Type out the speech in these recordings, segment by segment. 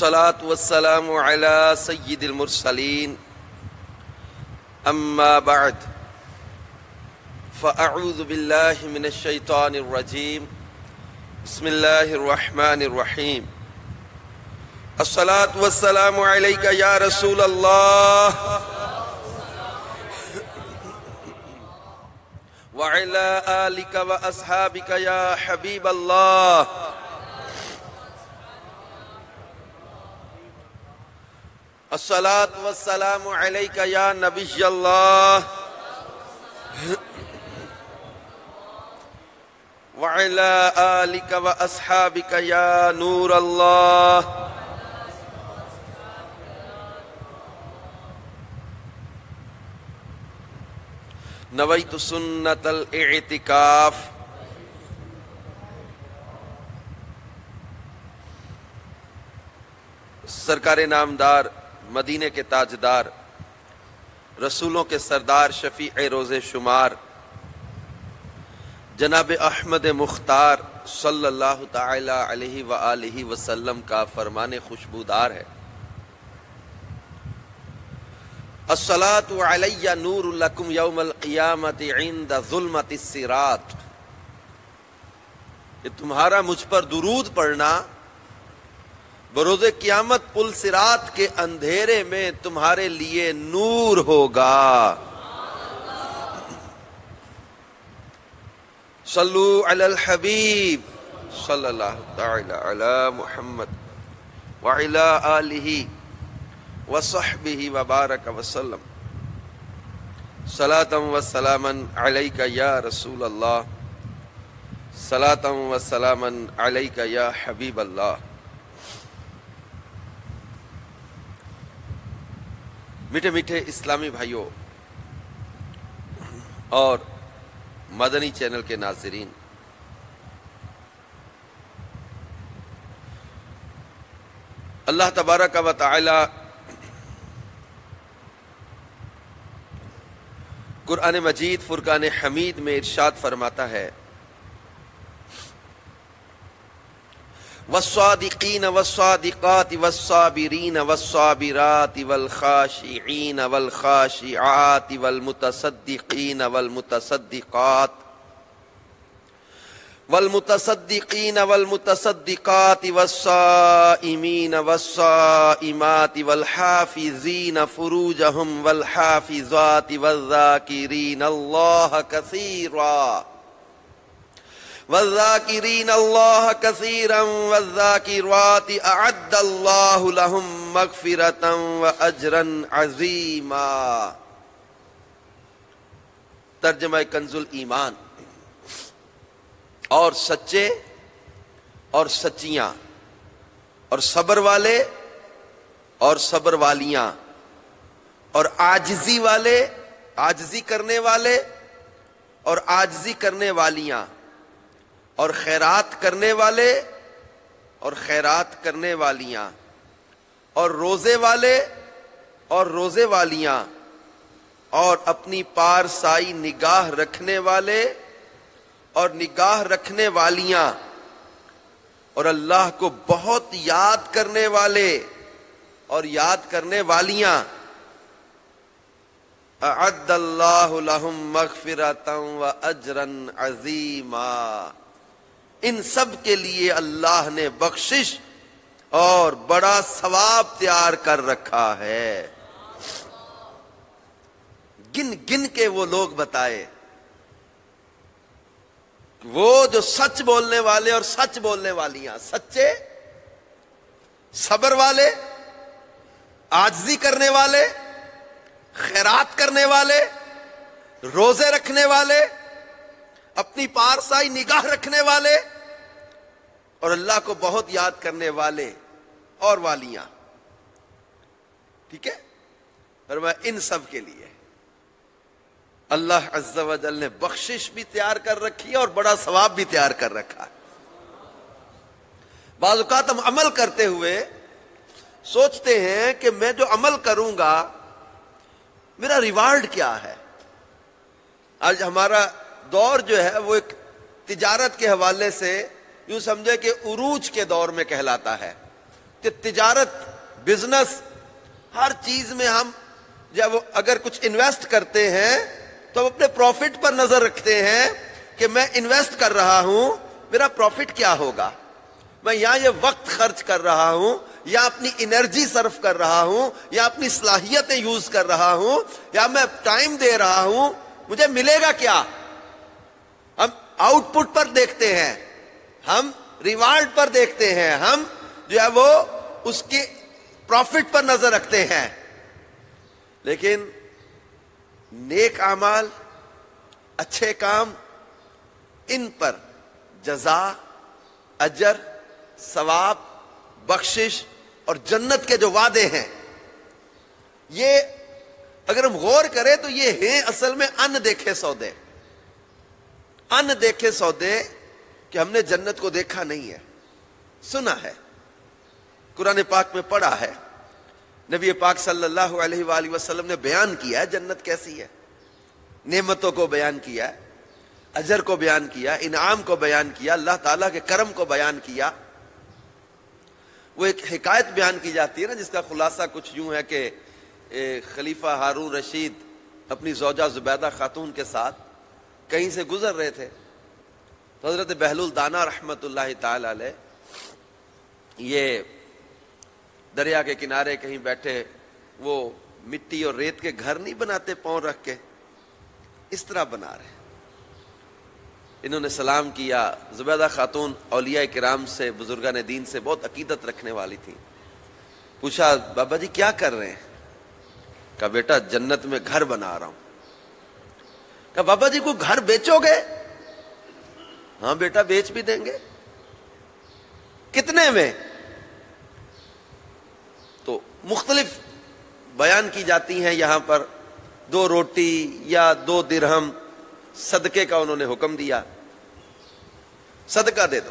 والصلاة والسلام على سيد المرسلين أما بعد فأعوذ بالله من الشيطان الرجيم بسم الله الرحمن الرحيم الصلاة والسلام عليك يا رسول الله وعلى آلك وأصحابك يا حبيب الله الصلاة والسلام عليك يا نبي الله وعلى آلك وأصحابك يا نور الله نویت سنت الاعتکاف سرکار نامدار مدینے کے تاجدار رسولوں کے سردار شفیع روز شمار جناب احمد مختار صلی اللہ تعالی علیہ وآلہ وسلم کا فرمان خوشبودار ہے الصلاۃ علی نور لکم یوم القیامت عند ظلمت الصراط، کہ تمہارا مجھ پر درود پڑھنا بروز قیامت پل صراط کے اندھیرے میں تمہارے لیے نور ہوگا۔ صلو علی الحبیب صلی اللہ تعالی علی محمد وعلی آلہ وصحبہ وبارک وسلم صلاۃ و سلاما علیک یا رسول اللہ صلاۃ و سلاما علیک یا حبیب اللہ۔ میٹھے میٹھے اسلامی بھائیوں اور مدنی چینل کے ناظرین، اللہ تبارک و تعالی قرآن مجید فرقان حمید میں ارشاد فرماتا ہے والصادقین والصادقات والصابرین والصابرات والخاشعین والخاشعات والمتصدقین والمتصدقات والمتصدقین والمتصدقات والصائمین والصائمات والحافظین فروجہم والحافظات والذاکرین اللہ کثیرا والذاکرین اللہ کثیرا والذاکرات اعد اللہ لہم مغفرتا واجرا عظیما۔ ترجمہ کنز الایمان، اور سچے اور سچیاں اور صبر والے اور صبر والیاں اور عاجزی والے، عاجزی کرنے والے اور عاجزی کرنے والیاں اور خیرات کرنے والے اور خیرات کرنے والیاں اور روزے والے اور روزے والیاں اور اپنی پارسائی نگاہ رکھنے والے اور نگاہ رکھنے والیاں اور اللہ کو بہت یاد کرنے والے اور یاد کرنے والیاں، اعد اللہ لہم مغفرتا واجرا عظیما، ان سب کے لیے اللہ نے بخشش اور بڑا ثواب تیار کر رکھا ہے۔ گن گن کے وہ لوگ بتائے، وہ جو سچ بولنے والے اور سچ بولنے والیاں، سچے، صبر والے، عاجزی کرنے والے، خیرات کرنے والے، روزے رکھنے والے، اپنی پارسائی نگاہ رکھنے والے اور اللہ کو بہت یاد کرنے والے اور والیاں، ٹھیک ہے، اور میں ان سب کے لیے اللہ عز و جل نے بخشش بھی تیار کر رکھی ہے اور بڑا ثواب بھی تیار کر رکھا ہے۔ بعض اوقات ہم عمل کرتے ہوئے سوچتے ہیں کہ میں جو عمل کروں گا میرا ریوارڈ کیا ہے۔ آج ہمارا دور جو ہے وہ ایک تجارت کے حوالے سے یوں سمجھے کہ عروج کے دور میں کہلاتا ہے۔ کہ تجارت، بزنس، ہر چیز میں ہم جب اگر کچھ انویسٹ کرتے ہیں تو ہم اپنے پروفٹ پر نظر رکھتے ہیں کہ میں انویسٹ کر رہا ہوں، میرا پروفٹ کیا ہوگا، میں یہاں یہ وقت خرچ کر رہا ہوں یا اپنی انرجی صرف کر رہا ہوں یا اپنی صلاحیتیں یوز کر رہا ہوں یا میں ٹائم دے رہا ہوں، مجھے ملے گا کیا؟ ہم آؤٹ پٹ پر دیکھتے ہیں، ہم ریوارڈ پر دیکھتے ہیں، ہم جو ہے وہ اس کے پروفٹ پر نظر رکھتے ہیں. لیکن نیک اعمال، اچھے کام، ان پر جزا، اجر، ثواب، بخشش اور جنت کے جو وعدے ہیں، یہ اگر ہم غور کریں تو یہ ہیں اصل میں ان دیکھے سودے. ان دیکھے سودے کہ ہم نے جنت کو دیکھا نہیں ہے، سنا ہے، قرآن پاک میں پڑھا ہے، نبی پاک صلی اللہ علیہ وآلہ وسلم نے بیان کیا ہے جنت کیسی ہے، نعمتوں کو بیان کیا ہے، اجر کو بیان کیا، انعام کو بیان کیا، اللہ تعالیٰ کے کرم کو بیان کیا. وہ ایک حکایت بیان کی جاتی ہے نا، جس کا خلاصہ کچھ یوں ہے کہ خلیفہ ہارون رشید اپنی زوجہ زبیدہ خاتون کے ساتھ کہیں سے گزر رہے تھے تو حضرت بہلول دانا رحمت اللہ تعالی علیہ یہ دریا کے کنارے کہیں بیٹھے، وہ مٹی اور ریت کے گھر نہیں بناتے پاؤں رکھ کے، اس طرح بنا رہے. انہوں نے سلام کیا. زبیدہ خاتون اولیاء کرام سے، بزرگان دین سے بہت عقیدت رکھنے والی تھی. پوچھا بابا جی کیا کر رہے ہیں؟ کہا بیٹا جنت میں گھر بنا رہا ہوں. کہا بابا جی کو گھر بیچو گے؟ ہاں بیٹا بیچ بھی دیں گے. کتنے میں؟ تو مختلف بیان کی جاتی ہیں یہاں پر. 2 روٹی یا 2 درہم صدقے کا انہوں نے حکم دیا، صدقہ دے دو.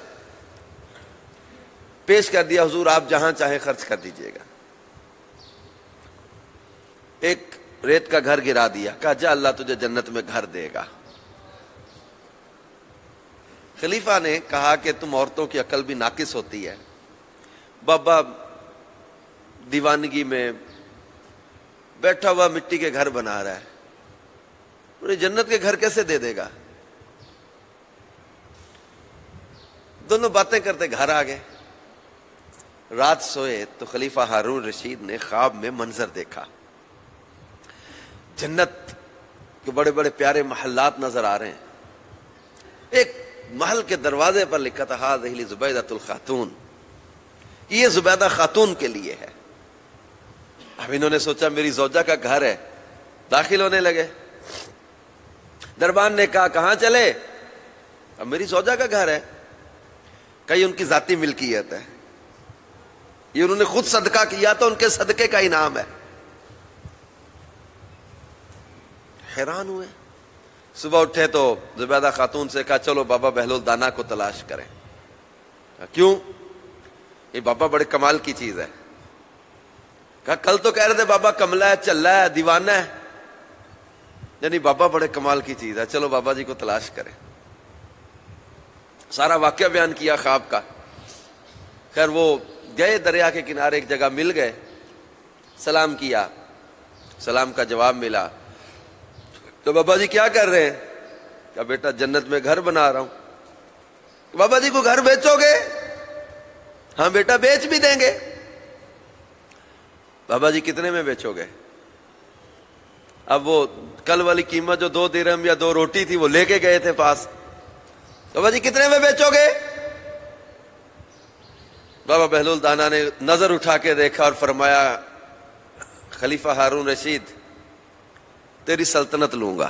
پیش کر دیا، حضور آپ جہاں چاہیں خرچ کر دیجئے گا. ایک ریت کا گھر گرا دیا، کہا جا اللہ تجھے جنت میں گھر دے گا. خلیفہ نے کہا کہ تم عورتوں کی عقل بھی ناقص ہوتی ہے، بابا دیوانگی میں بیٹھا ہوا مٹی کے گھر بنا رہا ہے، انہیں جنت کے گھر کیسے دے دے گا؟ دونوں باتیں کرتے گھر آ گئے. رات سوئے تو خلیفہ ہارون رشید نے خواب میں منظر دیکھا. جنت کے بڑے بڑے پیارے محلات نظر آ رہے ہیں. ایک محل کے دروازے پر لکھا تھا ہذہ زبیدۃ الخاتون، یہ زبیدہ خاتون کے لیے ہے. اب انہوں نے سوچا میری زوجہ کا گھر ہے، داخل ہونے لگے. دربان نے کہا کہاں چلے؟ اب میری زوجہ کا گھر ہے. کہیں ان کی ذاتی ملکیت ہے، یہ انہوں نے خود صدقہ کیا تو ان کے صدقے کا انعام ہے. حیران ہوئے. صبح اٹھے تو زبیدہ خاتون سے کہا چلو بابا بہلول دانا کو تلاش کریں. کیوں؟ یہ بابا بڑے کمال کی چیز ہے. کہا کل تو کہہ رہے تھے بابا کملا ہے، چلا ہے، دیوانہ ہے، یعنی بابا بڑے کمال کی چیز ہے، چلو بابا جی کو تلاش کریں. سارا واقعہ بیان کیا خواب کا. خیر وہ گئے دریا کے کنارے، ایک جگہ مل گئے، سلام کیا، سلام کا جواب ملا. تو بابا جی کیا کر رہے ہیں؟ کہا بیٹا جنت میں گھر بنا رہا ہوں. بابا جی کو گھر بیچو گے؟ ہاں بیٹا بیچ بھی دیں گے. بابا جی کتنے میں بیچو گے؟ اب وہ کل والی قیمت جو 2 درہم یا 2 روٹی تھی وہ لے کے گئے تھے پاس. بابا جی کتنے میں بیچو گے؟ بابا بہلول دانا نے نظر اٹھا کے دیکھا اور فرمایا خلیفہ ہارون رشید تیری سلطنت لوں گا.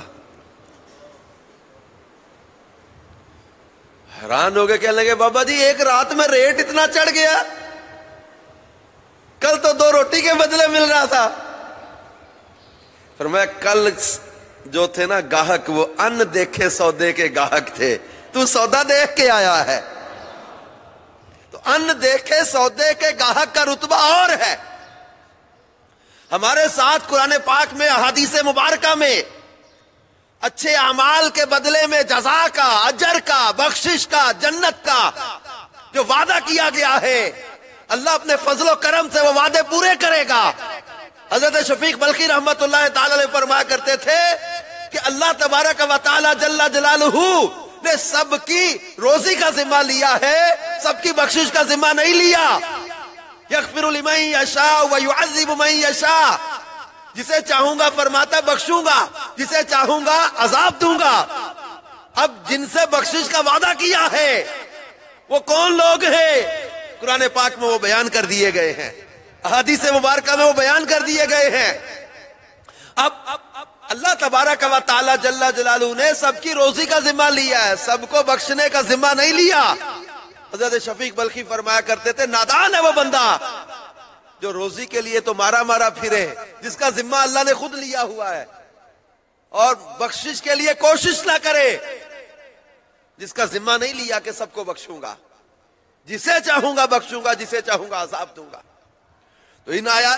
حیران ہو گئے، کہنے لگے بابا جی ایک رات میں ریٹ اتنا چڑھ گیا، کل تو 2 روٹی کے بدلے مل رہا تھا. فرمایا کل جو تھے نا گاہک وہ ان دیکھے سودے کے گاہک تھے، تو سودا دیکھ کے آیا ہے. تو ان دیکھے سودے کے گاہک کا رتبہ اور ہے. ہمارے ساتھ قرآن پاک میں احادیث مبارکہ میں اچھے اعمال کے بدلے میں جزا کا، اجر کا، بخشش کا، جنت کا جو وعدہ کیا گیا ہے، اللہ اپنے فضل و کرم سے وہ وعدے پورے کرے گا۔ حضرت شفیق بلخی رحمت اللہ تعالی علیہ فرمایا کرتے تھے کہ اللہ تبارک و تعالی جل جلالہ نے سب کی روزی کا ذمہ لیا ہے، سب کی بخشش کا ذمہ نہیں لیا۔ یغفر لمن یشاء ویعذب من یشاء، جسے چاہوں گا فرماتا بخشوں گا، جسے چاہوں گا عذاب دوں گا۔ اب جن سے بخشش کا وعدہ کیا ہے وہ کون لوگ ہیں؟ قرآن پاک میں وہ بیان کر دیے گئے ہیں، احادیث مبارکہ میں وہ بیان کر دیے گئے ہیں۔ اب اللہ تبارک و تعالی جل جلالہ نے سب کی روزی کا ذمہ لیا ہے، سب کو بخشنے کا ذمہ نہیں لیا۔ حضرت شفیق بلخی فرمایا کرتے تھے نادان ہے وہ بندہ جو روزی کے لیے تو مارا مارا پھرے، جس کا ذمہ اللہ نے خود لیا ہوا ہے، اور بخشش کے لیے کوشش نہ کرے، جس کا ذمہ نہیں لیا کہ سب کو بخشوں گا، جسے چاہوں گا بخشوں گا، جسے چاہوں گا عذاب دوں گا۔ تو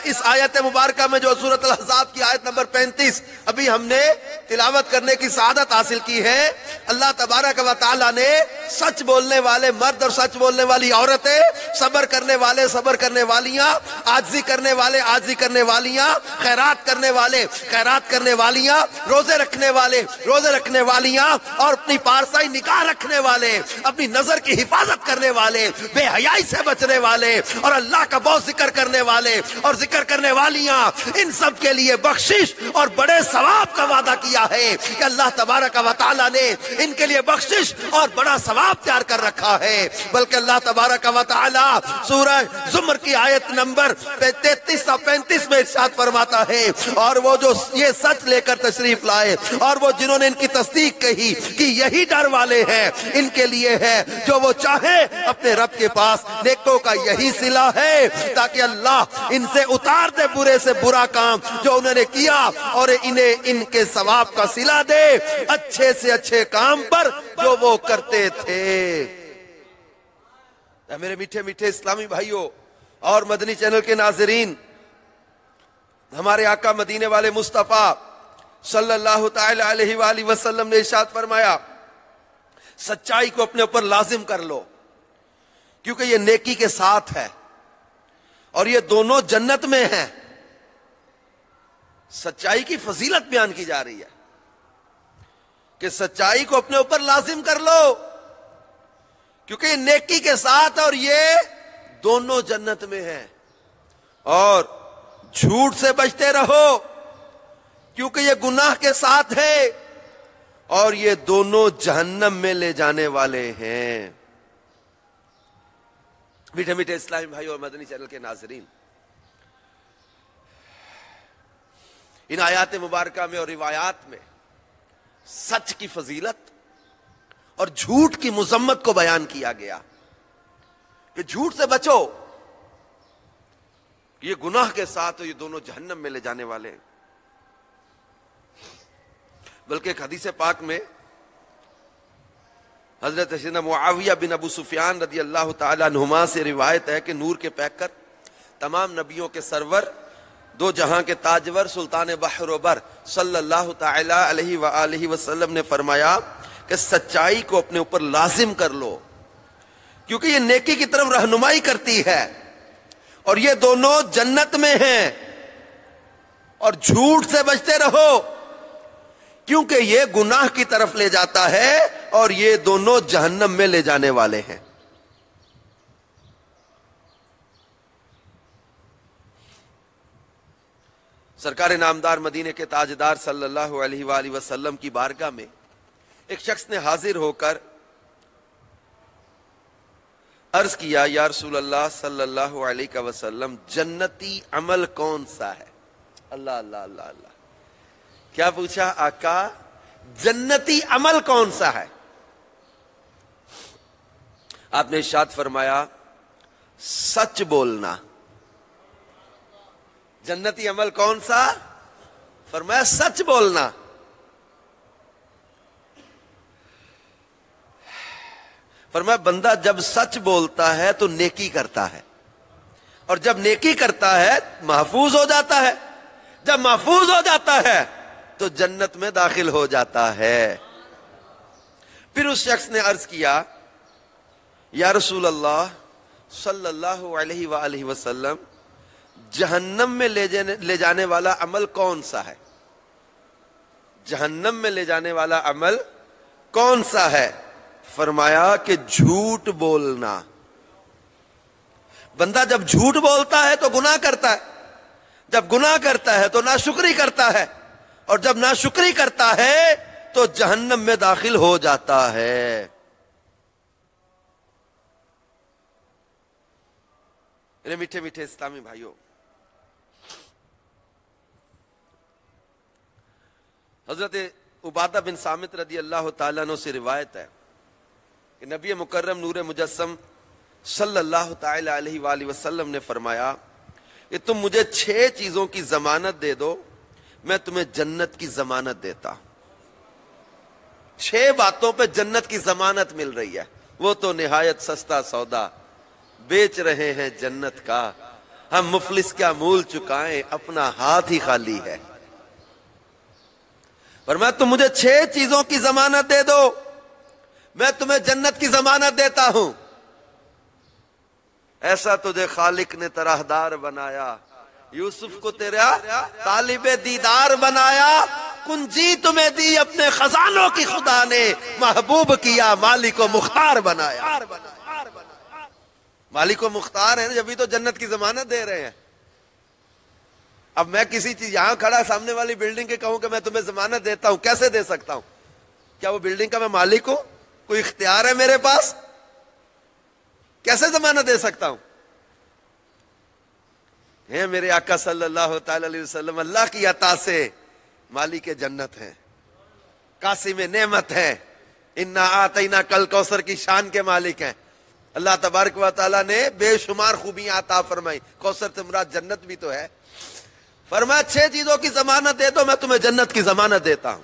اس آیت مبارکہ میں جو سورۃ الاحزاب کی آیت نمبر 35 ابھی ہم نے تلاوت کرنے کی سعادت حاصل کی ہے، اللہ تبارک و تعالی نے سچ بولنے والے مرد اور سچ بولنے والی عورتیں، صبر کرنے والے صبر کرنے والیاں، عاجزی کرنے والے عاجزی کرنے والیاں، خیرات کرنے والے خیرات کرنے والیاں، روزے رکھنے والے روزے رکھنے والیاں، اور اپنی پارسائی نگاہ رکھنے والے، اپنی نظر کی حفاظت کرنے والے، بے حیائی سے بچنے والے، اور اللہ کا بہت ذکر کرنے والے اور ذکر کرنے والیاں، ان سب کے لیے بخشش اور بڑے ثواب کا وعدہ کیا ہے کہ اللہ تبارک و تعالی نے ان کے لیے بخشش اور بڑا ثواب تیار کر رکھا ہے۔ بلکہ اللہ تبارک و تعالی سورہ زمر کی آیت نمبر 33 اور 35 میں ارشاد فرماتا ہے، اور وہ جو یہ سچ لے کر تشریف لائے اور وہ جنہوں نے ان کی تصدیق کہی کہ یہی ڈر والے ہیں، ان کے لیے ہے جو وہ چاہے اپنے رب کے پاس نیکوں کا یہی صلہ ہے، تاکہ اللہ ان سے اتار دے برے سے برا کام جو انہوں نے کیا، اور انہیں ان کے ثواب کا صلہ دے اچھے سے اچھے کام پر جو وہ کرتے تھے۔ میرے میٹھے میٹھے اسلامی بھائیوں اور مدنی چینل کے ناظرین، ہمارے آقا مدینے والے مصطفیٰ صلی اللہ تعالی علیہ وآلہ وسلم نے ارشاد فرمایا سچائی کو اپنے اوپر لازم کر لو، کیونکہ یہ نیکی کے ساتھ ہے اور یہ دونوں جنت میں ہیں۔ سچائی کی فضیلت بیان کی جا رہی ہے کہ سچائی کو اپنے اوپر لازم کر لو، کیونکہ یہ نیکی کے ساتھ اور یہ دونوں جنت میں ہیں۔ اور جھوٹ سے بچتے رہو، کیونکہ یہ گناہ کے ساتھ ہے اور یہ دونوں جہنم میں لے جانے والے ہیں۔ میٹھے میٹھے اسلامی بھائی اور مدنی چینل کے ناظرین، ان آیات مبارکہ میں اور روایات میں سچ کی فضیلت اور جھوٹ کی مذمت کو بیان کیا گیا کہ جھوٹ سے بچو، یہ گناہ کے ساتھ یہ دونوں جہنم میں لے جانے والے ہیں۔ بلکہ ایک حدیث پاک میں حضرت سیدنا معاویہ بن ابو سفیان رضی اللہ تعالی عنہما سے روایت ہے کہ نور کے پیکر، تمام نبیوں کے سرور، دو جہاں کے تاجور، سلطان بحر و بر صلی اللہ تعالی علیہ وآلہ وسلم نے فرمایا کہ سچائی کو اپنے اوپر لازم کر لو، کیونکہ یہ نیکی کی طرف رہنمائی کرتی ہے اور یہ دونوں جنت میں ہیں۔ اور جھوٹ سے بچتے رہو، کیونکہ یہ گناہ کی طرف لے جاتا ہے اور یہ دونوں جہنم میں لے جانے والے ہیں۔ سرکار نامدار مدینے کے تاجدار صلی اللہ علیہ وآلہ وسلم کی بارگاہ میں ایک شخص نے حاضر ہو کر عرض کیا، یا رسول اللہ صلی اللہ علیہ وسلم، جنتی عمل کون سا ہے؟ اللہ اللہ اللہ اللہ، کیا پوچھا آقا؟ جنتی عمل کون سا ہے؟ آپ نے ارشاد فرمایا سچ بولنا۔ جنتی عمل کون سا؟ فرمایا سچ بولنا۔ فرمایا بندہ جب سچ بولتا ہے تو نیکی کرتا ہے، اور جب نیکی کرتا ہے محفوظ ہو جاتا ہے، جب محفوظ ہو جاتا ہے تو جنت میں داخل ہو جاتا ہے۔ پھر اس شخص نے عرض کیا، یا رسول اللہ صلی اللہ علیہ وآلہ وسلم جہنم میں لے جانے والا عمل کون سا ہے؟ جہنم میں لے جانے والا عمل کون سا ہے؟ فرمایا کہ جھوٹ بولنا. بندہ جب جھوٹ بولتا ہے تو گناہ کرتا ہے، جب گناہ کرتا ہے تو ناشکری کرتا ہے، اور جب ناشکری کرتا ہے تو جہنم میں داخل ہو جاتا ہے. میرے میٹھے میٹھے اسلامی بھائیوں، حضرت عبادہ بن صامت رضی اللہ تعالیٰ عنہ سے روایت ہے کہ نبی مکرم نور مجسم صلی اللہ تعالی علیہ وآلہ وسلم نے فرمایا کہ تم مجھے 6 چیزوں کی ضمانت دے دو، میں تمہیں جنت کی ضمانت دیتا. 6 باتوں پہ جنت کی ضمانت مل رہی ہے. وہ تو نہایت سستا سودا بیچ رہے ہیں جنت کا، ہم مفلس کیا مول چکائیں، اپنا ہاتھ ہی خالی ہے. فرمایا تم مجھے 6 چیزوں کی ضمانت دے دو، میں تمہیں جنت کی ضمانت دیتا ہوں. ایسا تجھے خالق نے طرحدار بنایا، یوسف کو تیرا طالب دیدار بنایا، کنجی تمہیں دی اپنے خزانوں کی خدا نے، محبوب کیا مالک و مختار بنایا. مالک و مختار ہیں جبھی تو جنت کی ضمانت دے رہے ہیں. اب میں کسی چیز یہاں کھڑا سامنے والی بلڈنگ کے کہوں کہ میں تمہیں ضمانت دیتا ہوں، کیسے دے سکتا ہوں؟ کیا وہ بلڈنگ کا میں مالک ہوں؟ کوئی اختیار ہے میرے پاس؟ کیسے ضمانت دے سکتا ہوں؟ ہیں میرے آقا صلی اللہ تعالی علیہ وسلم اللہ کی عطا سے مالک جنت ہیں، قاسم نعمت ہیں، انا آتینا کل کوثر کی شان کے مالک ہیں. اللہ تبارک و تعالیٰ نے بے شمار خوبیاں عطا فرمائی، کوثر سے مراد جنت بھی تو ہے. فرمایا 6 چیزوں کی ضمانت دے دو، میں تمہیں جنت کی ضمانت دیتا ہوں.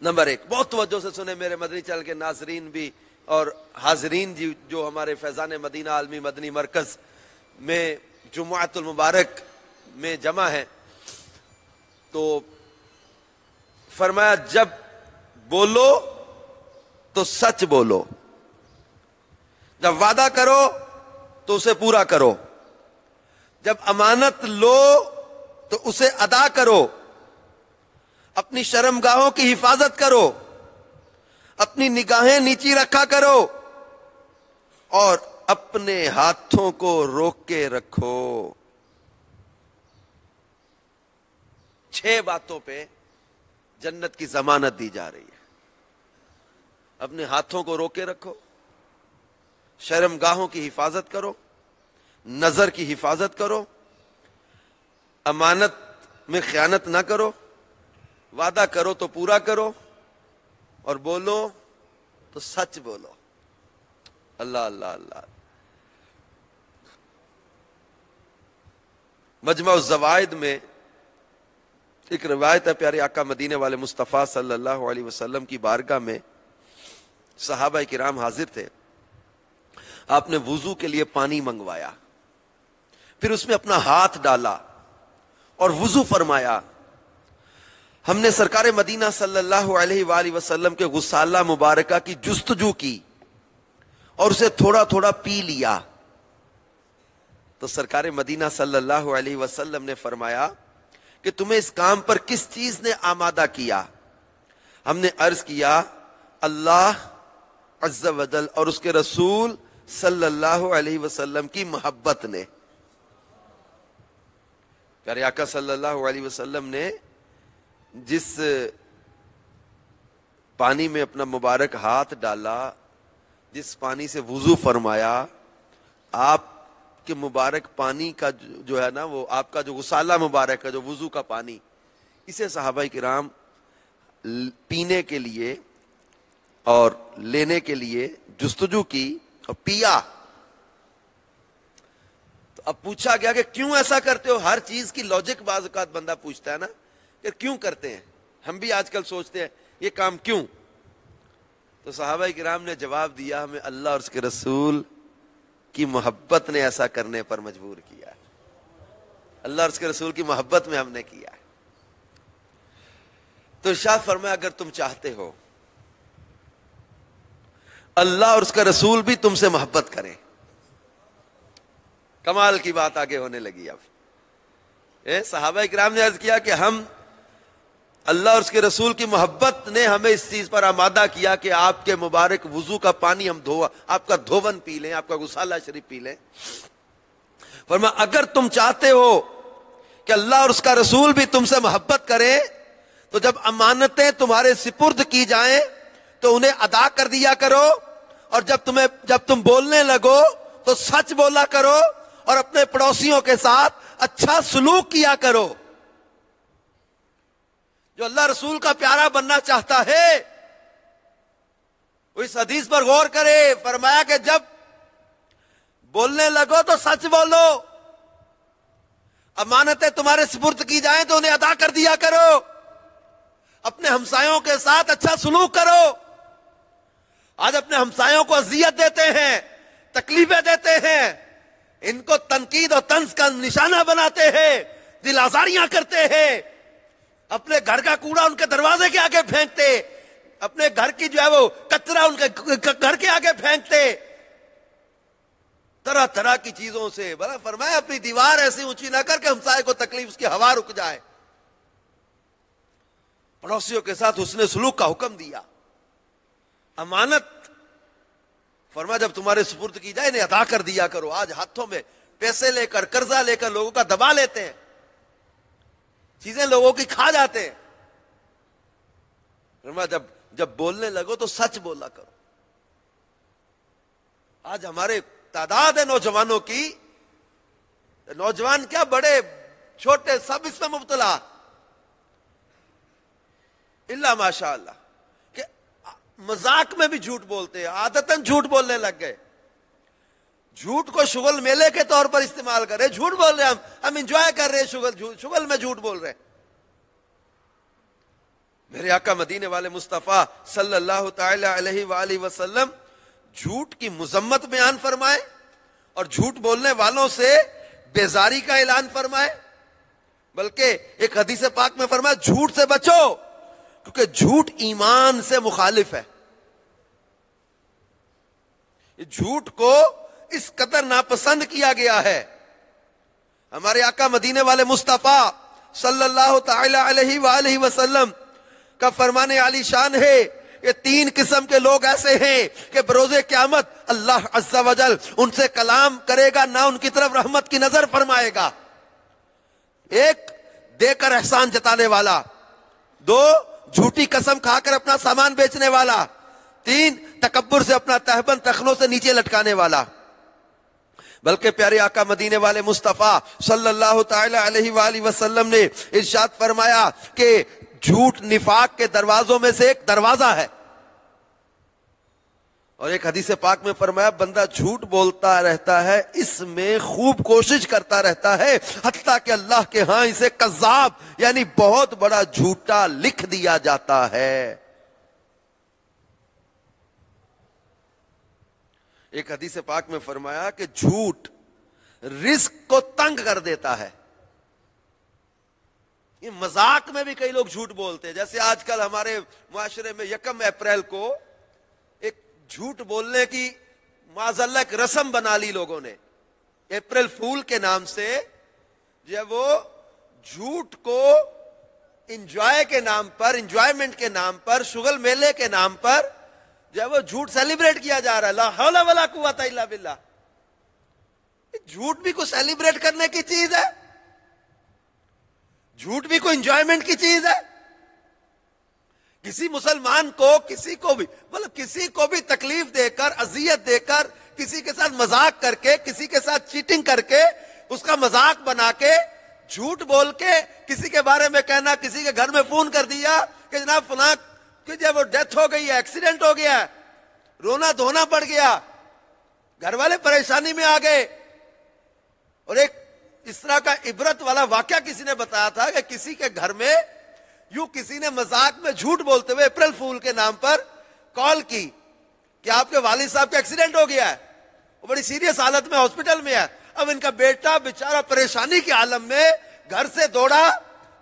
نمبر 1، بہت توجہ سے سنیں میرے مدنی چینل کے ناظرین بھی اور حاضرین جی جو ہمارے فیضان مدینہ عالمی مدنی مرکز میں جمعۃ المبارک میں جمع ہیں. تو فرمایا جب بولو تو سچ بولو، جب وعدہ کرو تو اسے پورا کرو، جب امانت لو تو اسے ادا کرو، اپنی شرمگاہوں کی حفاظت کرو، اپنی نگاہیں نیچی رکھا کرو، اور اپنے ہاتھوں کو روک کے رکھو. 6 باتوں پہ جنت کی ضمانت دی جا رہی ہے. اپنے ہاتھوں کو روک کے رکھو، شرمگاہوں کی حفاظت کرو، نظر کی حفاظت کرو، امانت میں خیانت نہ کرو، وعدہ کرو تو پورا کرو، اور بولو تو سچ بولو. اللہ اللہ اللہ. مجمع الزوائد میں ایک روایت ہے، پیارے آقا مدینے والے مصطفیٰ صلی اللہ علیہ وسلم کی بارگاہ میں صحابہ کرام حاضر تھے. آپ نے وضو کے لیے پانی منگوایا، پھر اس میں اپنا ہاتھ ڈالا اور وضو فرمایا. ہم نے سرکار مدینہ صلی اللہ علیہ وآلہ وسلم کے غسالہ مبارکہ کی جستجو کی اور اسے تھوڑا تھوڑا پی لیا. تو سرکار مدینہ صلی اللہ علیہ وسلم نے فرمایا کہ تمہیں اس کام پر کس چیز نے آمادہ کیا؟ ہم نے عرض کیا اللہ عز و جل اور اس کے رسول صلی اللہ علیہ وسلم کی محبت نے. پیارے آقا صلی اللہ علیہ وسلم نے جس پانی میں اپنا مبارک ہاتھ ڈالا، جس پانی سے وضو فرمایا، آپ کے مبارک پانی کا جو ہے نا، وہ آپ کا جو غسالہ مبارک ہے، جو وضو کا پانی، اسے صحابہ کرام پینے کے لیے اور لینے کے لیے جستجو کی اور پیا. تو اب پوچھا گیا کہ کیوں ایسا کرتے ہو؟ ہر چیز کی لاجک بعض اوقات بندہ پوچھتا ہے نا کہ کیوں کرتے ہیں. ہم بھی آج کل سوچتے ہیں یہ کام کیوں. تو صحابہ کرام نے جواب دیا ہمیں اللہ اور اس کے رسول کی محبت نے ایسا کرنے پر مجبور کیا ہے. اللہ اور اس کے رسول کی محبت میں ہم نے کیا ہے. تو ارشاد فرمایا اگر تم چاہتے ہو اللہ اور اس کا رسول بھی تم سے محبت کریں، کمال کی بات آگے ہونے لگی. اب صحابہ کرام نے عرض کیا کہ ہم اللہ اور اس کے رسول کی محبت نے ہمیں اس چیز پر آمادہ کیا کہ آپ کے مبارک وضو کا پانی ہم آپ کا دھون پی لیں, آپ کا غسالہ شریف پی لیں. فرمایا اگر تم چاہتے ہو کہ اللہ اور اس کا رسول بھی تم سے محبت کریں تو جب امانتیں تمہارے سپرد کی جائیں تو انہیں ادا کر دیا کرو, اور جب تم بولنے لگو تو سچ بولا کرو, اور اپنے پڑوسیوں کے ساتھ اچھا سلوک کیا کرو. جو اللہ رسول کا پیارا بننا چاہتا ہے وہ اس حدیث پر غور کرے. فرمایا کہ جب بولنے لگو تو سچ بولو, امانتیں تمہارے سپرد کی جائیں تو انہیں ادا کر دیا کرو, اپنے ہمسایوں کے ساتھ اچھا سلوک کرو. آج اپنے ہمسایوں کو اذیت دیتے ہیں, تکلیفیں دیتے ہیں, ان کو تنقید اور طنز کا نشانہ بناتے ہیں, دل آزاریاں کرتے ہیں, اپنے گھر کا کوڑا ان کے دروازے کے آگے پھینکتے, اپنے گھر کی جو ہے وہ کچرا ان کے گھر کے آگے پھینکتے, طرح طرح کی چیزوں سے. بڑا فرمایا اپنی دیوار ایسی اونچی نہ کر کے ہمسائے کو تکلیف اس کی ہوا رک جائے. پڑوسیوں کے ساتھ حسن سلوک کا حکم دیا. امانت فرمایا جب تمہارے سپرد کی جائے انہیں ادا کر دیا کرو. آج ہاتھوں میں پیسے لے کر, قرضہ لے کر لوگوں کا دبا لیتے ہیں, چیزیں لوگوں کی کھا جاتے ہیں. فرمایا جب بولنے لگو تو سچ بولا کرو. آج ہمارے تعداد ہے نوجوانوں کی, نوجوان کیا بڑے چھوٹے سب اس میں مبتلا, اللہ ماشاء اللہ, کہ مذاق میں بھی جھوٹ بولتے ہیں, عادتاً جھوٹ بولنے لگ گئے. جھوٹ کو شغل میلے کے طور پر استعمال کر رہے, جھوٹ بول رہے ہیں, ہم انجوائے کر رہے ہیں, شغل میں جھوٹ بول رہے ہیں. میرے آقا مدینے والے مصطفیٰ صلی اللہ تعالی علیہ وآلہ وسلم جھوٹ کی مذمت بیان فرمائے اور جھوٹ بولنے والوں سے بیزاری کا اعلان فرمائے. بلکہ ایک حدیث پاک میں فرمایا جھوٹ سے بچو کیونکہ جھوٹ ایمان سے مخالف ہے. جھوٹ کو اس قدر ناپسند کیا گیا ہے. ہمارے آقا مدینے والے مصطفیٰ صلی اللہ تعالی علیہ وآلہ وسلم کا فرمان عالی شان ہے, یہ 3 قسم کے لوگ ایسے ہیں کہ بروز قیامت اللہ عز و جل ان سے کلام کرے گا, نہ ان کی طرف رحمت کی نظر فرمائے گا. 1 دے کر احسان جتانے والا, 2 جھوٹی قسم کھا کر اپنا سامان بیچنے والا, 3 تکبر سے اپنا تہبند ٹخنوں سے نیچے لٹکانے والا. بلکہ پیارے آقا مدینے والے مصطفیٰ صلی اللہ تعالی علیہ وآلہ وسلم نے ارشاد فرمایا کہ جھوٹ نفاق کے دروازوں میں سے ایک دروازہ ہے. اور ایک حدیث پاک میں فرمایا بندہ جھوٹ بولتا رہتا ہے, اس میں خوب کوشش کرتا رہتا ہے, حتیٰ کہ اللہ کے ہاں اسے کذاب یعنی بہت بڑا جھوٹا لکھ دیا جاتا ہے. ایک حدیث پاک میں فرمایا کہ جھوٹ رزق کو تنگ کر دیتا ہے. یہ مذاق میں بھی کئی لوگ جھوٹ بولتے ہیں. جیسے آج کل ہمارے معاشرے میں 1 اپریل کو ایک جھوٹ بولنے کی معاذ اللہ ایک رسم بنا لی لوگوں نے. اپریل فول کے نام سے جو ہے وہ جھوٹ کو انجوائے کے نام پر, انجوائمنٹ کے نام پر, شغل میلے کے نام پر جو ہے وہ جھوٹ سیلیبریٹ کیا جا رہا ہے. لا حول ولا قوت الا باللہ. جھوٹ بھی کوئی سیلیبریٹ کرنے کی چیز ہے, جھوٹ بھی کوئی انجوائمنٹ کی چیز ہے. کسی مسلمان کو کسی کو بھی تکلیف دے کر, اذیت دے کر, کسی کے ساتھ مذاق کر کے, کسی کے ساتھ چیٹنگ کر کے, اس کا مذاق بنا کے, جھوٹ بول کے کسی کے بارے میں کہنا, کسی کے گھر میں فون کر دیا کہ جناب فلاں کہ جب وہ ڈیتھ ہو گئی ہے, ایکسیڈنٹ ہو گیا ہے, رونا دھونا پڑ گیا, گھر والے پریشانی میں آ گئے. اور ایک اس طرح کا عبرت والا واقعہ کسی نے بتایا تھا کہ کسی کے گھر میں یوں کسی نے مذاق میں جھوٹ بولتے ہوئے اپریل فول کے نام پر کال کی کہ آپ کے والد صاحب کا ایکسیڈنٹ ہو گیا ہے, وہ بڑی سیریس حالت میں ہاسپٹل میں ہے. اب ان کا بیٹا بیچارہ پریشانی کے عالم میں گھر سے دوڑا,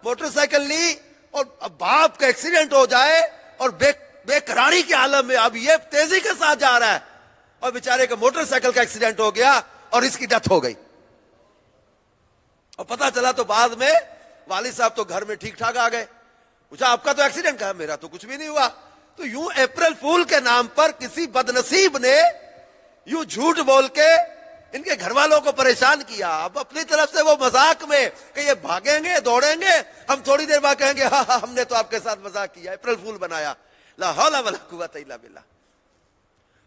موٹر سائیکل لی, اور باپ کا ایکسیڈنٹ ہو جائے اور بے قراری کے عالم میں اب یہ تیزی کے ساتھ جا رہا ہے, اور بیچارے کا موٹر سائیکل کا ایکسیڈنٹ ہو گیا اور اس کی ڈیتھ ہو گئی. اور پتا چلا تو بعد میں والد صاحب تو گھر میں ٹھیک ٹھاک آ گئے. پوچھا آپ کا تو ایکسیڈنٹ. کہا میرا تو کچھ بھی نہیں ہوا. تو یوں اپریل فول کے نام پر کسی بدنصیب نے یوں جھوٹ بول کے ان کے گھر والوں کو پریشان کیا. اب اپنی طرف سے وہ مذاق میں کہ یہ بھاگیں گے دوڑیں گے, ہم تھوڑی دیر بعد کہیں گے ہاں ہاں ہم نے تو آپ کے ساتھ مذاق کیا, اپریل فول بنایا. لا حول ولا قوت الا باللہ.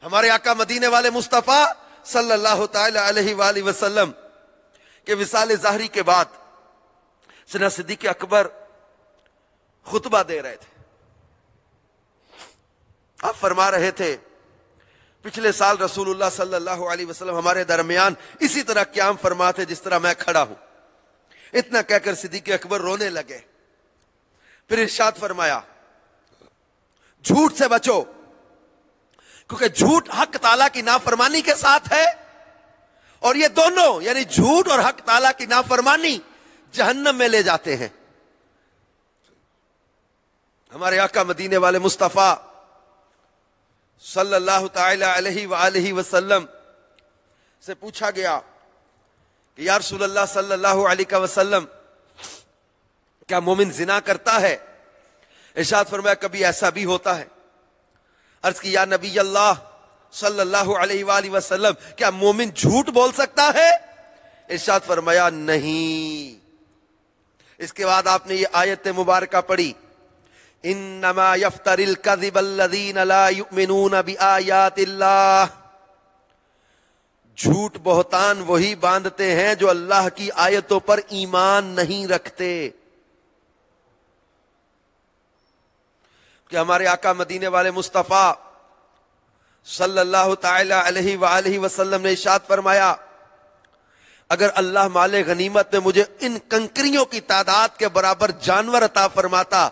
ہمارے آقا مدینے والے مصطفیٰ صلی اللہ تعالی علیہ وآلہ وسلم کے وصال ظاہری کے بعد سیدنا صدیق اکبر خطبہ دے رہے تھے. آپ فرما رہے تھے پچھلے سال رسول اللہ صلی اللہ علیہ وسلم ہمارے درمیان اسی طرح قیام فرماتے جس طرح میں کھڑا ہوں. اتنا کہہ کر صدیق اکبر رونے لگے. پھر ارشاد فرمایا جھوٹ سے بچو, کیونکہ جھوٹ حق تعالیٰ کی نافرمانی کے ساتھ ہے, اور یہ دونوں یعنی جھوٹ اور حق تعالیٰ کی نافرمانی جہنم میں لے جاتے ہیں. ہمارے آقا مدینے والے مصطفیٰ صلی اللہ تعالی علیہ وآلہ وسلم سے پوچھا گیا کہ یا رسول اللہ صلی اللہ علیہ وسلم کیا مومن زنا کرتا ہے؟ ارشاد فرمایا کبھی ایسا بھی ہوتا ہے. عرض کی یا نبی اللہ صلی اللہ علیہ وآلہ وسلم کیا مومن جھوٹ بول سکتا ہے؟ ارشاد فرمایا نہیں. اس کے بعد آپ نے یہ آیت مبارکہ پڑھی انما یفتر الکذب الذین لا یؤمنون بآیات اللہ. جھوٹ بہتان وہی باندھتے ہیں جو اللہ کی آیتوں پر ایمان نہیں رکھتے. کہ ہمارے آقا مدینے والے مصطفیٰ صلی اللہ تعالی علیہ وآلہ وسلم نے ارشاد فرمایا اگر اللہ مال غنیمت میں مجھے ان کنکریوں کی تعداد کے برابر جانور عطا فرماتا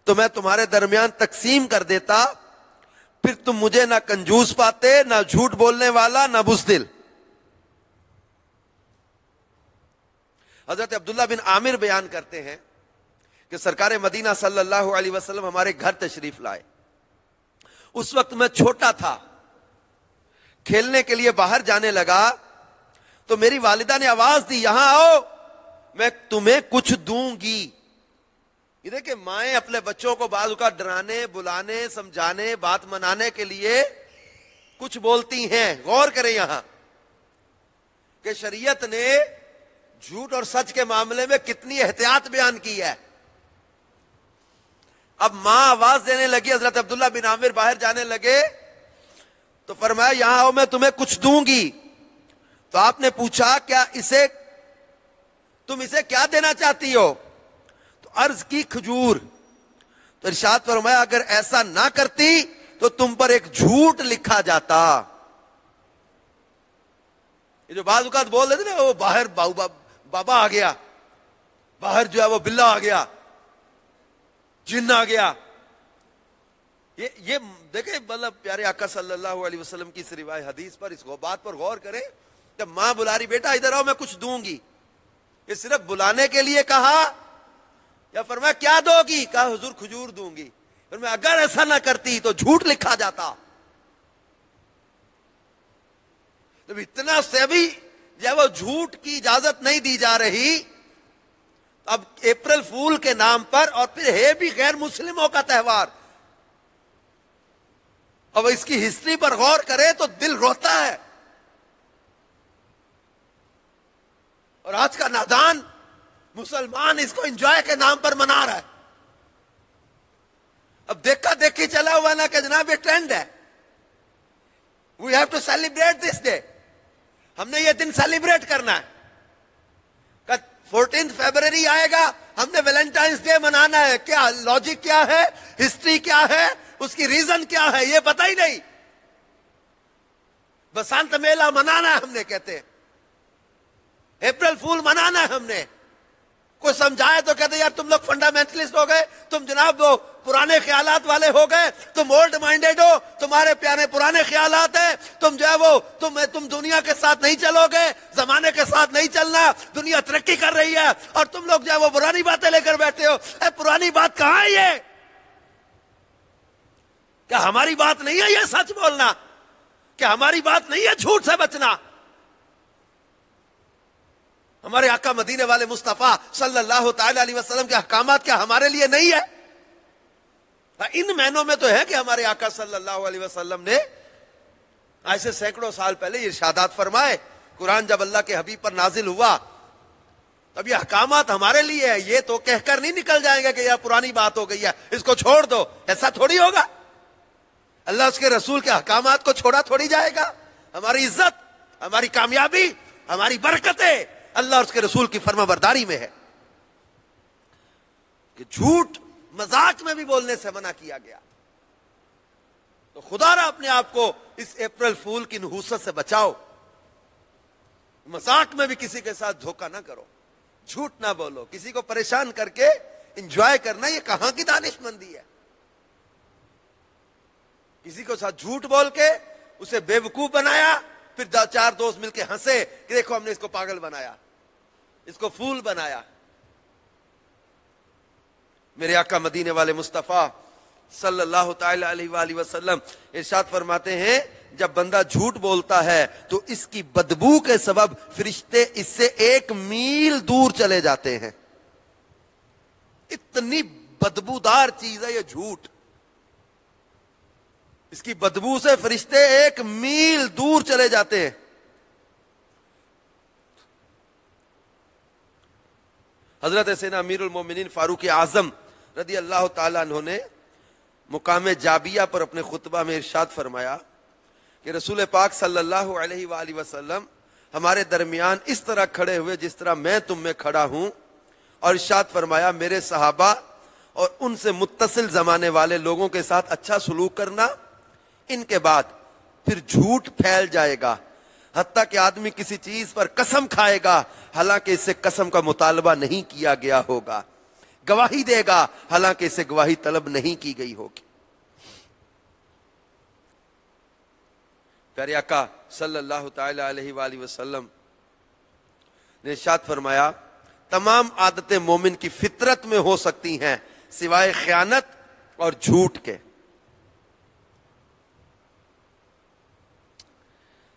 تو میں تمہارے درمیان تقسیم کر دیتا, پھر تم مجھے نہ کنجوس پاتے, نہ جھوٹ بولنے والا, نہ بزدل. حضرت عبداللہ بن عامر بیان کرتے ہیں کہ سرکار مدینہ صلی اللہ علیہ وسلم ہمارے گھر تشریف لائے. اس وقت میں چھوٹا تھا, کھیلنے کے لیے باہر جانے لگا تو میری والدہ نے آواز دی یہاں آؤ میں تمہیں کچھ دوں گی. یہ دیکھیں مائیں اپنے بچوں کو بعض اوقات ڈرانے, بلانے, سمجھانے, بات منانے کے لیے کچھ بولتی ہیں. غور کریں یہاں کہ شریعت نے جھوٹ اور سچ کے معاملے میں کتنی احتیاط بیان کی ہے. اب ماں آواز دینے لگی, حضرت عبداللہ بن عامر باہر جانے لگے تو فرمایا یہاں آؤ میں تمہیں کچھ دوں گی. تو آپ نے پوچھا کیا تم اسے کیا دینا چاہتی ہو؟ تو عرض کی کھجور. تو ارشاد فرمایا اگر ایسا نہ کرتی تو تم پر ایک جھوٹ لکھا جاتا. یہ جو بعض اوقات بول دیتے نا وہ باہر بابا آ گیا, باہر جو ہے وہ بلا آ گیا, جن آ گیا. یہ دیکھیں مطلب پیارے آقا صلی اللہ علیہ وسلم کی اس روایت حدیث پر اس بات پر غور کریں. جب ماں بلا رہی بیٹا ادھر آؤ میں کچھ دوں گی, یہ صرف بلانے کے لیے کہا یا فرمایا کیا دو گی؟ کہا حضور کھجور دوں گی. فرمایا اگر ایسا نہ کرتی تو جھوٹ لکھا جاتا. جب اتنا سے بھی جب وہ جھوٹ کی اجازت نہیں دی جا رہی, اب اپریل فول کے نام پر, اور پھر ہے بھی غیر مسلموں کا تہوار, اب اس کی ہسٹری پر غور کرے تو دل روتا ہے. اور آج کا نادان مسلمان اس کو انجوائے کے نام پر منا رہا ہے. اب دیکھا دیکھی چلا ہوا نا کہ جناب یہ ٹرینڈ ہے. We have to celebrate this day. ہم نے یہ دن سیلیبریٹ کرنا ہے. 14 فیبرری آئے گا, ہم نے ویلنٹائنس ڈے منانا ہے. کیا لاجک کیا ہے, ہسٹری کیا ہے, اس کی ریزن کیا ہے یہ پتہ ہی نہیں. بسنت میلہ منانا ہے ہم نے, کہتے ہیں اپریل فول منانا ہے ہم نے. کوئی سمجھائے تو کہتے یار تم لوگ فنڈامنٹلسٹ ہو گئے, تم جناب وہ پرانے خیالات والے ہو گئے, تم اولڈ مائنڈیڈ ہو, تمہارے پیارے پرانے خیالات ہیں, تم جو ہے وہ تم دنیا کے ساتھ نہیں چلو گے, زمانے کے ساتھ نہیں چلنا, دنیا ترقی کر رہی ہے اور تم لوگ جو ہے وہ پرانی باتیں لے کر بیٹھے ہو. اے پرانی بات کہاں ہے یہ؟ کیا ہماری بات نہیں ہے یہ سچ بولنا؟ کیا ہماری بات نہیں ہے جھوٹ سے بچنا؟ ہمارے آقا مدینے والے مصطفیٰ صلی اللہ تعالی علیہ وسلم کے احکامات کیا ہمارے لیے نہیں ہے؟ ان معنوں میں تو ہے کہ ہمارے آقا صلی اللہ علیہ وسلم نے آج سے سینکڑوں سال پہلے ارشادات فرمائے. قرآن جب اللہ کے حبیب پر نازل ہوا تب یہ احکامات ہمارے لیے ہے. یہ تو کہہ کر نہیں نکل جائیں گے کہ یہ پرانی بات ہو گئی ہے, اس کو چھوڑ دو. ایسا تھوڑی ہوگا. اللہ اس کے رسول کے احکامات کو چھوڑا تھوڑی جائے گا. ہماری عزت, ہماری کامیابی, ہماری برکتیں اللہ اور اس کے رسول کی فرما برداری میں ہے. کہ جھوٹ مذاق میں بھی بولنے سے منع کیا گیا. تو خدا را اپنے آپ کو اس اپریل فول کی نحوست سے بچاؤ. مذاق میں بھی کسی کے ساتھ دھوکہ نہ کرو, جھوٹ نہ بولو. کسی کو پریشان کر کے انجوائے کرنا یہ کہاں کی دانش مندی ہے؟ کسی کو ساتھ جھوٹ بول کے اسے بے وقوف بنایا, پھر چار دوست مل کے ہنسے کہ دیکھو ہم نے اس کو پاگل بنایا, اس کو فول بنایا. میرے آقا مدینے والے مصطفیٰ صلی اللہ تعالی علیہ وآلہ وسلم ارشاد فرماتے ہیں جب بندہ جھوٹ بولتا ہے تو اس کی بدبو کے سبب فرشتے اس سے 1 میل دور چلے جاتے ہیں. اتنی بدبودار چیز ہے یہ جھوٹ. اس کی بدبو سے فرشتے 1 میل دور چلے جاتے ہیں. حضرت سیدنا امیر المومنین فاروق اعظم رضی اللہ تعالیٰ عنہ نے مقام جابیہ پر اپنے خطبہ میں ارشاد فرمایا کہ رسول پاک صلی اللہ علیہ وآلہ وسلم ہمارے درمیان اس طرح کھڑے ہوئے جس طرح میں تم میں کھڑا ہوں, اور ارشاد فرمایا میرے صحابہ اور ان سے متصل زمانے والے لوگوں کے ساتھ اچھا سلوک کرنا, ان کے بعد پھر جھوٹ پھیل جائے گا حتیٰ کہ آدمی کسی چیز پر قسم کھائے گا حالانکہ اس سے قسم کا مطالبہ نہیں کیا گیا ہوگا, گواہی دے گا حالانکہ اس سے گواہی طلب نہیں کی گئی ہوگی. پیارے آقا صلی اللہ تعالی علیہ وآلہ وسلم نے ارشاد فرمایا تمام عادتیں مومن کی فطرت میں ہو سکتی ہیں سوائے خیانت اور جھوٹ کے.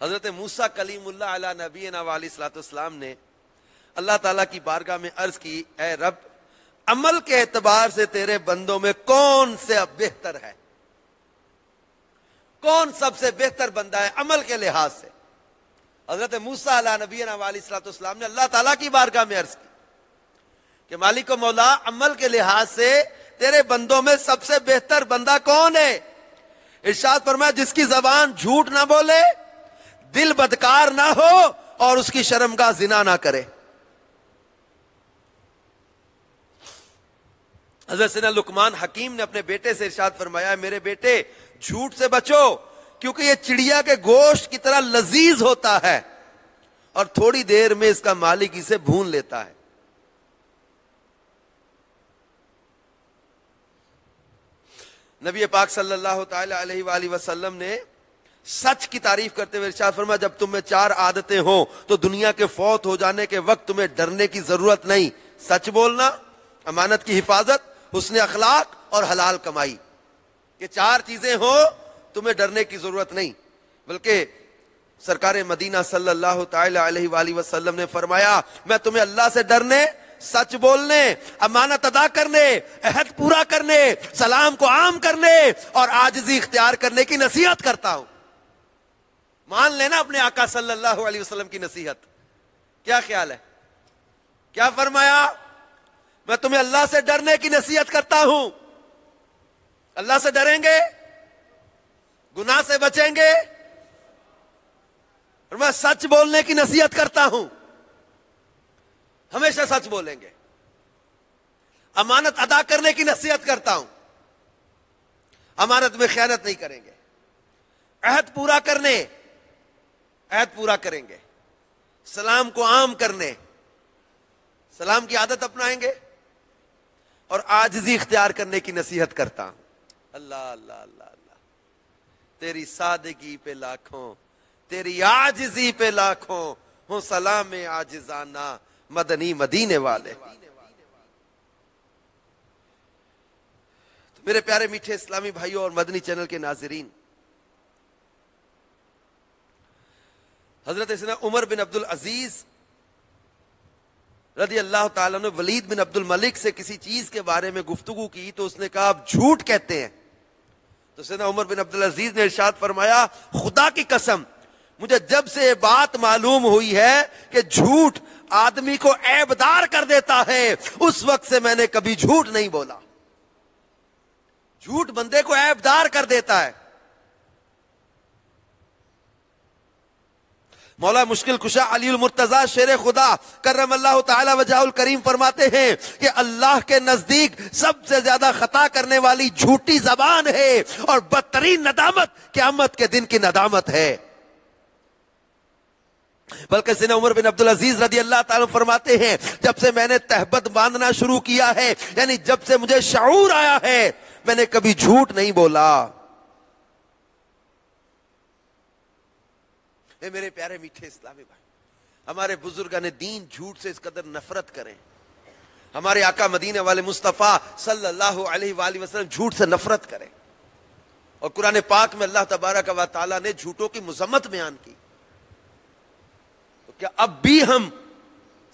حضرت موسیٰ کلیم اللہ علیہ نبینا علیہ الصلوۃ والسلام نے اللہ تعالیٰ کی بارگاہ میں عرض کی اے رب عمل کے اعتبار سے تیرے بندوں میں کون سے بہتر ہے, کون سب سے بہتر بندہ ہے عمل کے لحاظ سے؟ حضرت موسیٰ علیہ نبینا علیہ الصلوۃ والسلام نے اللہ تعالیٰ کی بارگاہ میں عرض کی کہ مالک و مولا عمل کے لحاظ سے تیرے بندوں میں سب سے بہتر بندہ کون ہے؟ ارشاد فرمایا جس کی زبان جھوٹ نہ بولے, دل بدکار نہ ہو اور اس کی شرمگاہ زنا نہ کرے. حضرت سیدنا لقمان حکیم نے اپنے بیٹے سے ارشاد فرمایا میرے بیٹے جھوٹ سے بچو کیونکہ یہ چڑیا کے گوشت کی طرح لذیذ ہوتا ہے اور تھوڑی دیر میں اس کا مالک اسے بھون لیتا ہے. نبی پاک صلی اللہ تعالی علیہ وآلہ وسلم نے سچ کی تعریف کرتے ہوئے ارشاد فرمایا جب تم میں 4 عادتیں ہوں تو دنیا کے فوت ہو جانے کے وقت تمہیں ڈرنے کی ضرورت نہیں. سچ بولنا, امانت کی حفاظت, حسن اخلاق اور حلال کمائی. یہ 4 چیزیں ہوں تمہیں ڈرنے کی ضرورت نہیں. بلکہ سرکار مدینہ صلی اللہ تعالی علیہ وآلہ وسلم نے فرمایا میں تمہیں اللہ سے ڈرنے, سچ بولنے, امانت ادا کرنے, عہد پورا کرنے, سلام کو عام کرنے اور عاجزی اختیار کرنے کی نصیحت کرتا ہوں. مان لینا اپنے آقا صلی اللہ علیہ وسلم کی نصیحت. کیا خیال ہے؟ کیا فرمایا؟ میں تمہیں اللہ سے ڈرنے کی نصیحت کرتا ہوں. اللہ سے ڈریں گے, گناہ سے بچیں گے, اور میں سچ بولنے کی نصیحت کرتا ہوں. ہمیشہ سچ بولیں گے. امانت ادا کرنے کی نصیحت کرتا ہوں. امانت میں خیانت نہیں کریں گے. عہد پورا کرنے, عہد پورا کریں گے. سلام کو عام کرنے, سلام کی عادت اپنائیں گے اور عاجزی اختیار کرنے کی نصیحت کرتا ہوں. اللہ اللہ اللہ اللہ, تیری سادگی پہ لاکھوں, تیری عاجزی پہ لاکھوں ہوں سلام عاجزانہ مدنی مدینے والے. تو میرے پیارے میٹھے اسلامی بھائیوں اور مدنی چینل کے ناظرین, حضرت سیدنا عمر بن عبد العزیز رضی اللہ تعالیٰ نے ولید بن عبد الملک سے کسی چیز کے بارے میں گفتگو کی تو اس نے کہا آپ جھوٹ کہتے ہیں. تو سیدنا عمر بن عبدالعزیز نے ارشاد فرمایا خدا کی قسم مجھے جب سے یہ بات معلوم ہوئی ہے کہ جھوٹ آدمی کو عیبدار کر دیتا ہے اس وقت سے میں نے کبھی جھوٹ نہیں بولا. جھوٹ بندے کو عیبدار کر دیتا ہے. مولا مشکل کشا علی المرتضی شیر خدا کرم اللہ تعالی وجہ الکریم فرماتے ہیں کہ اللہ کے نزدیک سب سے زیادہ خطا کرنے والی جھوٹی زبان ہے اور بدترین ندامت قیامت کے دن کی ندامت ہے. بلکہ سیدنا عمر بن عبدالعزیز رضی اللہ تعالیٰ فرماتے ہیں جب سے میں نے تہبت باندھنا شروع کیا ہے یعنی جب سے مجھے شعور آیا ہے میں نے کبھی جھوٹ نہیں بولا. اے میرے پیارے میٹھے اسلامی بھائی ہمارے بزرگان دین جھوٹ سے اس قدر نفرت کریں. ہمارے آقا مدینے والے مصطفیٰ صلی اللہ علیہ وآلہ وسلم جھوٹ سے نفرت کریں. اور قرآن پاک میں اللہ تبارک و تعالیٰ نے جھوٹوں کی مذمت بیان کی. تو کیا اب بھی ہم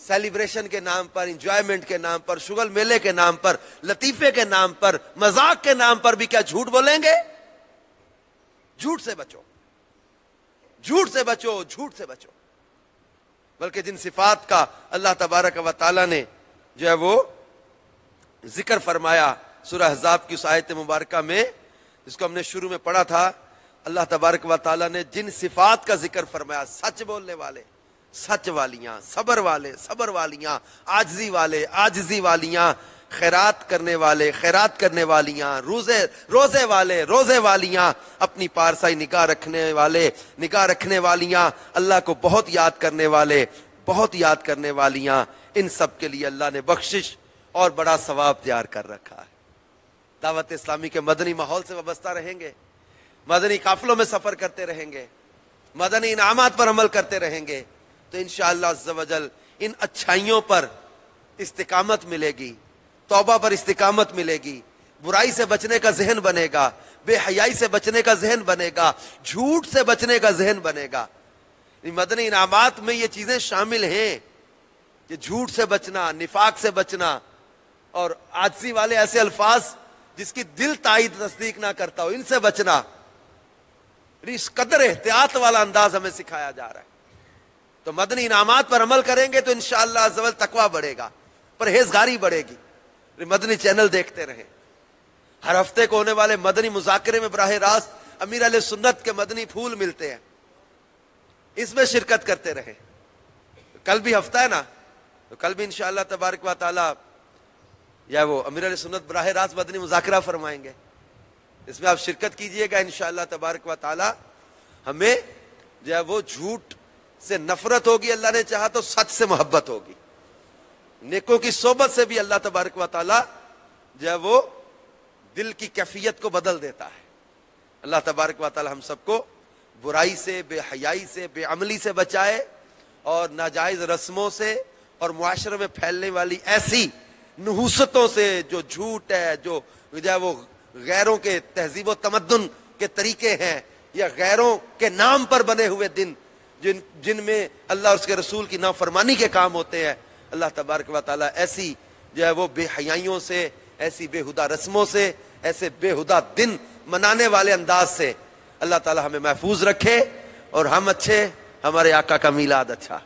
سیلیبریشن کے نام پر انجوائمنٹ کے نام پر شغل میلے کے نام پر لطیفے کے نام پر مذاق کے نام پر بھی کیا جھوٹ بولیں گے؟ جھوٹ سے بچو جھوٹ سے بچو جھوٹ سے بچو. بلکہ جن صفات کا اللہ تبارک و تعالیٰ نے جو ہے وہ ذکر فرمایا سورہ احزاب کی اس آیت مبارکہ میں جس کو ہم نے شروع میں پڑھا تھا اللہ تبارک و تعالیٰ نے جن صفات کا ذکر فرمایا سچ بولنے والے سچ والیاں صبر والے صبر والیاں عاجزی والے عاجزی والیاں خیرات کرنے والے خیرات کرنے والیاں روزے والے روزے والیاں اپنی پارسائی نگاہ رکھنے والے نگاہ رکھنے والیاں اللہ کو بہت یاد کرنے والے بہت یاد کرنے والیاں ان سب کے لیے اللہ نے بخشش اور بڑا ثواب تیار کر رکھا ہے. دعوت اسلامی کے مدنی ماحول سے وابستہ رہیں گے مدنی قافلوں میں سفر کرتے رہیں گے مدنی انعامات پر عمل کرتے رہیں گے تو انشاءاللہ عز و جل ان اچھائیوں پر استقامت ملے گی توبہ پر استقامت ملے گی برائی سے بچنے کا ذہن بنے گا بے حیائی سے بچنے کا ذہن بنے گا جھوٹ سے بچنے کا ذہن بنے گا. مدنی انعامات میں یہ چیزیں شامل ہیں کہ جھوٹ سے بچنا نفاق سے بچنا اور عاجزی والے ایسے الفاظ جس کی دل تائید تصدیق نہ کرتا ہو ان سے بچنا. اس قدر احتیاط والا انداز ہمیں سکھایا جا رہا ہے. تو مدنی انعامات پر عمل کریں گے تو انشاءاللہ عز و جل تقویٰ بڑھے گا پرہیزگاری بڑھے گی. مدنی چینل دیکھتے رہیں ہر ہفتے کو ہونے والے مدنی مذاکرے میں براہ راست امیر علیہ سنت کے مدنی پھول ملتے ہیں اس میں شرکت کرتے رہیں. کل بھی ہفتہ ہے نا تو کل بھی انشاءاللہ تبارک و تعالی یا وہ امیر علیہ سنت براہ راست مدنی مذاکرہ فرمائیں گے اس میں آپ شرکت کیجئے گا انشاءاللہ تبارک و تعالی. ہمیں جو ہے وہ جھوٹ سے نفرت ہوگی اللہ نے چاہا تو سچ سے محبت ہوگی. نیکوں کی صحبت سے بھی اللہ تبارک و تعالی جو ہے وہ دل کی کیفیت کو بدل دیتا ہے. اللہ تبارک و تعالی ہم سب کو برائی سے بے حیائی سے بے عملی سے بچائے اور ناجائز رسموں سے اور معاشرے میں پھیلنے والی ایسی نحوستوں سے جو جھوٹ ہے جو ہے وہ غیروں کے تہذیب و تمدن کے طریقے ہیں یا غیروں کے نام پر بنے ہوئے دن جن میں اللہ اور اس کے رسول کی نافرمانی کے کام ہوتے ہیں. اللہ تبارک و تعالیٰ ایسی جو ہے وہ بے حیائیوں سے ایسی بے ہدہ رسموں سے ایسے بے ہدہ دن منانے والے انداز سے اللہ تعالیٰ ہمیں محفوظ رکھے اور ہم اچھے ہمارے آقا کا میلاد اچھا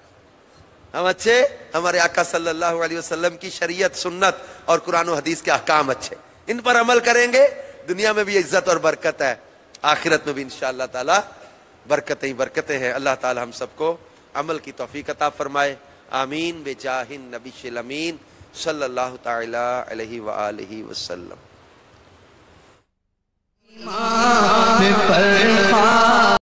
ہم اچھے ہمارے آقا صلی اللہ علیہ وسلم کی شریعت سنت اور قرآن و حدیث کے احکام اچھے ان پر عمل کریں گے دنیا میں بھی عزت اور برکت ہے آخرت میں بھی انشاءاللہ تعالیٰ برکتیں ہی برکتیں ہیں. اللہ تعالیٰ ہم سب کو عمل کی توفیق عطا فرمائے. آمین بجاہ النبی الامین صلی اللہ تعالی علیہ وآلہ وسلم.